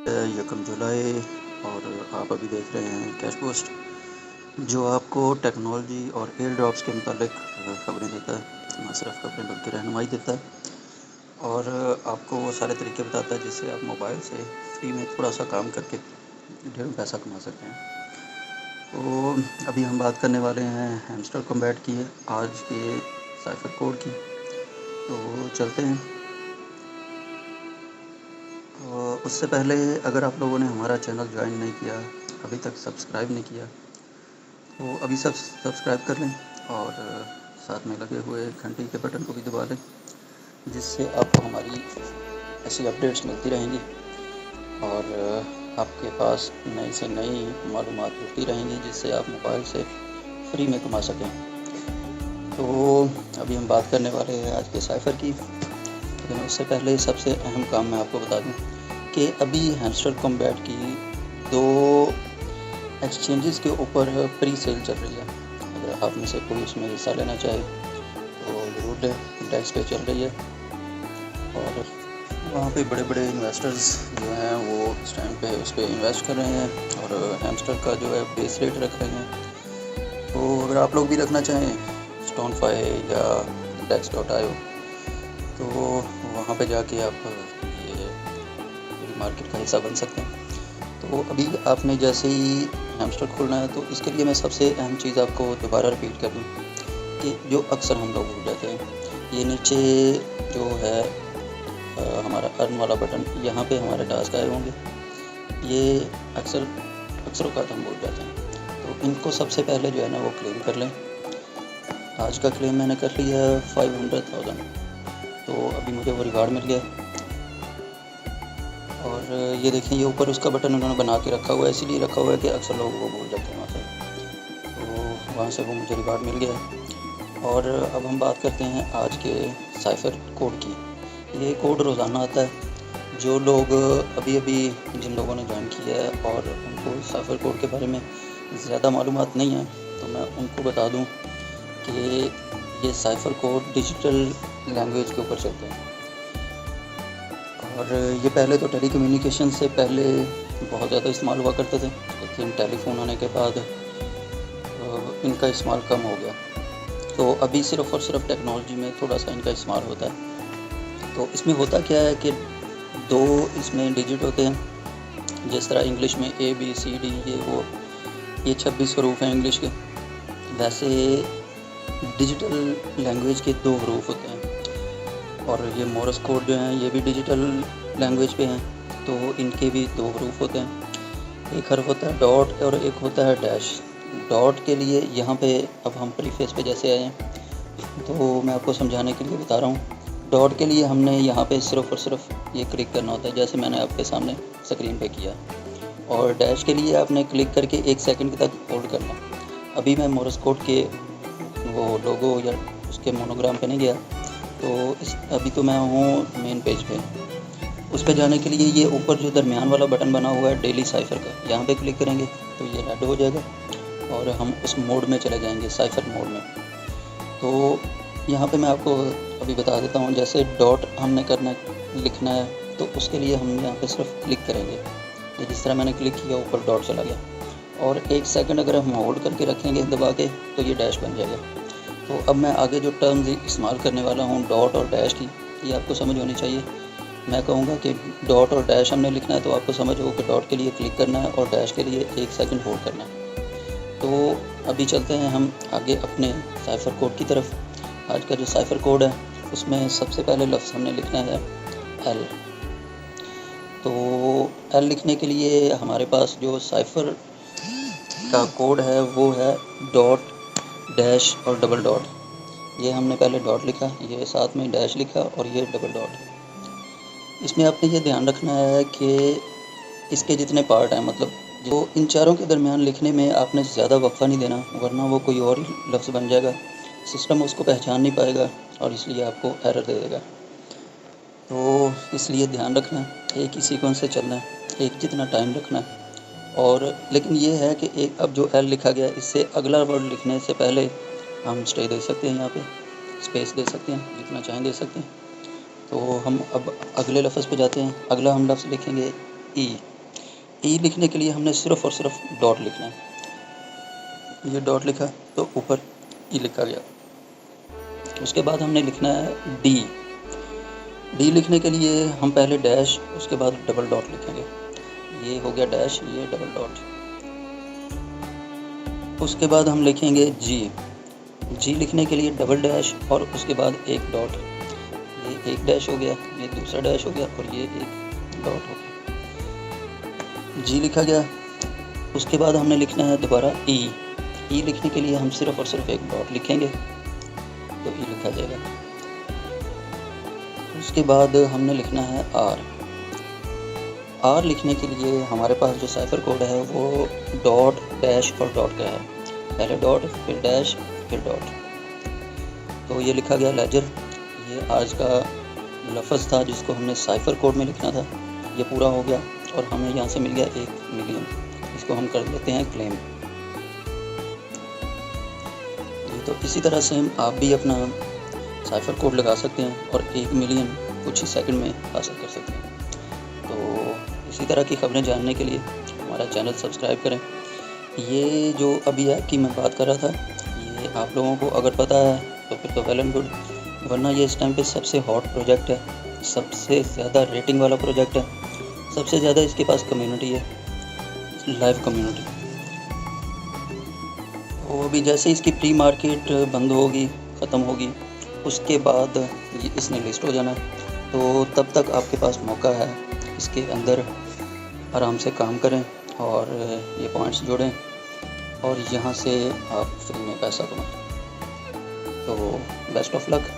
यकम जुलाई और आप अभी देख रहे हैं कैश पोस्ट, जो आपको टेक्नोलॉजी और एयर ड्रॉप्स के मुतालिक खबरें देता है। ना सिर्फ खबरें बल्कि रहनुमाई देता है और आपको वो सारे तरीके बताता है जिससे आप मोबाइल से फ्री में थोड़ा सा काम करके ढेरों पैसा कमा सकते हैं। तो अभी हम बात करने वाले हैं हैमस्टर कॉम्बैट की, आज के साइफर कोड की। तो चलते हैं। उससे पहले अगर आप लोगों ने हमारा चैनल ज्वाइन नहीं किया, अभी तक सब्सक्राइब नहीं किया, तो अभी सब सब्सक्राइब कर लें और साथ में लगे हुए घंटी के बटन को भी दबा लें, जिससे आपको हमारी ऐसी अपडेट्स मिलती रहेंगी और आपके पास नई से नई मालूमात होती रहेंगी जिससे आप मोबाइल से फ्री में कमा सकें। तो अभी हम बात करने वाले हैं आज के साइफ़र की, लेकिन उससे पहले सबसे अहम काम मैं आपको बता दूं कि अभी हैमस्टर कॉम्बैट की 2 एक्सचेंजेस के ऊपर प्री सेल चल रही है। अगर आप में से कोई उसमें हिस्सा लेना चाहे तो ज़रूर लें। डेक्स पे चल रही है और वहाँ पे बड़े बड़े इन्वेस्टर्स जो हैं वो इस टाइम पे उस पर इन्वेस्ट कर रहे हैं और हैमस्टर का जो है बेस रेट रख रहे हैं। तो अगर आप लोग भी रखना चाहें स्टोनफाई या dex.io, तो वहाँ पे जाके आप ये पूरी मार्केट का हिस्सा बन सकते हैं। तो अभी आपने जैसे ही हैमस्टर खोलना है तो इसके लिए मैं सबसे अहम चीज़ आपको दोबारा रिपीट कर दूँ कि जो अक्सर हम लोग भूल जाते हैं, ये नीचे जो है हमारा अर्न वाला बटन, यहाँ पे हमारे टास्क आए होंगे, ये अक्सरों का हम भूल जाते हैं। तो इनको सबसे पहले जो है ना वो क्लेम कर लें। आज का क्लेम मैंने कर लिया 500,000, तो अभी मुझे वो रिवार्ड मिल गया। और ये देखें, ये ऊपर उसका बटन उन्होंने बना के रखा हुआ है, इसीलिए रखा हुआ है कि अक्सर लोग वो भूल जाते हैं वहाँ से। तो वहाँ से वो मुझे रिवार्ड मिल गया। और अब हम बात करते हैं आज के साइफर कोड की। ये कोड रोज़ाना आता है। जो लोग अभी जिन लोगों ने ज्वाइन किया है और उनको साइफर कोड के बारे में ज़्यादा मालूमात नहीं है, तो मैं उनको बता दूं कि ये साइफर कोड डिजिटल लैंग्वेज के ऊपर चलते हैं। और ये पहले तो टेलीकम्युनिकेशन से पहले बहुत ज़्यादा इस्तेमाल हुआ करते थे, लेकिन टेलीफोन आने के बाद इनका इस्तेमाल कम हो गया। तो अभी सिर्फ़ और सिर्फ टेक्नोलॉजी में थोड़ा सा इनका इस्तेमाल होता है। तो इसमें होता क्या है कि 2 इसमें डिजिट होते हैं, जिस तरह इंग्लिश में ABCD ये 26 हरूफ हैं इंग्लिश के, वैसे डिजिटल लैंग्वेज के 2 हरूफ होते हैं। और ये मोरस कोड जो हैं ये भी डिजिटल लैंग्वेज पे हैं, तो इनके भी 2 हरूफ होते हैं। एक हर्फ होता है डॉट और एक होता है डैश। डॉट के लिए यहाँ पे अब हम प्रीफेस पे जैसे आए हैं, तो मैं आपको समझाने के लिए बता रहा हूँ। डॉट के लिए हमने यहाँ पे सिर्फ़ और सिर्फ ये क्लिक करना होता है, जैसे मैंने आपके सामने स्क्रीन पे किया। और डैश के लिए आपने क्लिक करके 1 सेकंड तक होल्ड करना। अभी मैं मोरस कोड के वो लोगो या उसके मोनोग्राम पे नहीं गया, तो अभी तो मैं हूँ मेन पेज पे। उस पर जाने के लिए ये ऊपर जो दरमियान वाला बटन बना हुआ है डेली साइफर का, यहाँ पे क्लिक करेंगे तो ये रेड हो जाएगा और हम उस मोड में चले जाएंगे, साइफर मोड में। तो यहाँ पे मैं आपको अभी बता देता हूँ, जैसे डॉट हमने लिखना है, तो उसके लिए हम यहाँ पे सिर्फ क्लिक करेंगे। ये जिस तरह मैंने क्लिक किया ऊपर डॉट चला गया, और 1 सेकंड अगर हम होल्ड करके रखेंगे दबा के तो ये डैश बन जाएगा। तो अब मैं आगे जो टर्म्स इस्तेमाल करने वाला हूँ डॉट और डैश की, ये आपको समझ होनी चाहिए। मैं कहूँगा कि डॉट और डैश हमने लिखना है तो आपको समझ हो कि डॉट के लिए क्लिक करना है और डैश के लिए 1 सेकंड होल्ड करना है। तो अभी चलते हैं हम आगे अपने साइफर कोड की तरफ। आज का जो साइफर कोड है उसमें सबसे पहले लफ्ज़ हमने लिखना है L। तो L लिखने के लिए हमारे पास जो साइफर का कोड है वो है डॉट, डैश और डबल डॉट। ये हमने पहले डॉट लिखा, ये साथ में डैश लिखा और ये डबल डॉट। इसमें आपने ये ध्यान रखना है कि इसके जितने पार्ट हैं, मतलब जो इन चारों के दरमियान लिखने में आपने ज़्यादा वक्फा नहीं देना, वरना वो कोई और लफ्ज़ बन जाएगा, सिस्टम उसको पहचान नहीं पाएगा और इसलिए आपको एरर दे देगा। तो इसलिए ध्यान रखना, एक ही सीक्वेंस से चलना है, एक जितना टाइम रखना है। और लेकिन ये है कि एक अब जो एल लिखा गया, इससे अगला वर्ड लिखने से पहले हम स्टे दे सकते हैं, यहाँ पे स्पेस दे सकते हैं, जितना चाहें दे सकते हैं। तो हम अब अगले लफ्ज़ पे जाते हैं। अगला हम लफ्ज़ लिखेंगे ई। ई लिखने के लिए हमने सिर्फ़ और सिर्फ डॉट लिखना है। ये डॉट लिखा तो ऊपर ई लिखा गया। उसके बाद हमने लिखना है डी। डी लिखने के लिए हम पहले डैश, उसके बाद डबल डॉट लिखेंगे। ये हो गया डैश, ये डबल डॉट। उसके बाद हम लिखेंगे जी। जी लिखने के लिए डबल डैश और उसके बाद एक डॉट। ये एक डैश हो गया, ये दूसरा डैश हो गया और ये एक डॉट हो गया। जी लिखा गया। उसके बाद हमने लिखना है दोबारा ई। ई लिखने के लिए हम सिर्फ़ और सिर्फ एक डॉट लिखेंगे तो ई लिखा जाएगा। उसके बाद हमने लिखना है आर। आर लिखने के लिए हमारे पास जो साइफर कोड है वो डॉट, डैश और डॉट का है। पहले डॉट, फिर डैश, फिर डॉट। तो ये लिखा गया लेजर। ये आज का लफ्ज़ था जिसको हमने साइफर कोड में लिखना था। ये पूरा हो गया और हमें यहाँ से मिल गया 1 मिलियन। इसको हम कर लेते हैं क्लेम। तो इसी तरह से आप भी अपना साइफर कोड लगा सकते हैं और 1 मिलियन कुछ ही सेकंड में हासिल कर सकते हैं। तो इसी तरह की खबरें जानने के लिए हमारा चैनल सब्सक्राइब करें। ये जो अभी ऐप की मैं बात कर रहा था, ये आप लोगों को अगर पता है तो फिर तो वेल एंड गुड, वरना ये इस टाइम पे सबसे हॉट प्रोजेक्ट है, सबसे ज़्यादा रेटिंग वाला प्रोजेक्ट है, सबसे ज़्यादा इसके पास कम्युनिटी है, लाइव कम्युनिटी। तो अभी जैसे इसकी प्री मार्केट बंद होगी, ख़त्म होगी, उसके बाद ये इसने लिस्ट हो जाना है। तो तब तक आपके पास मौका है, इसके अंदर आराम से काम करें और ये पॉइंट्स जोड़ें और यहाँ से आप फ्री में पैसा कमाएं। तो बेस्ट ऑफ लक।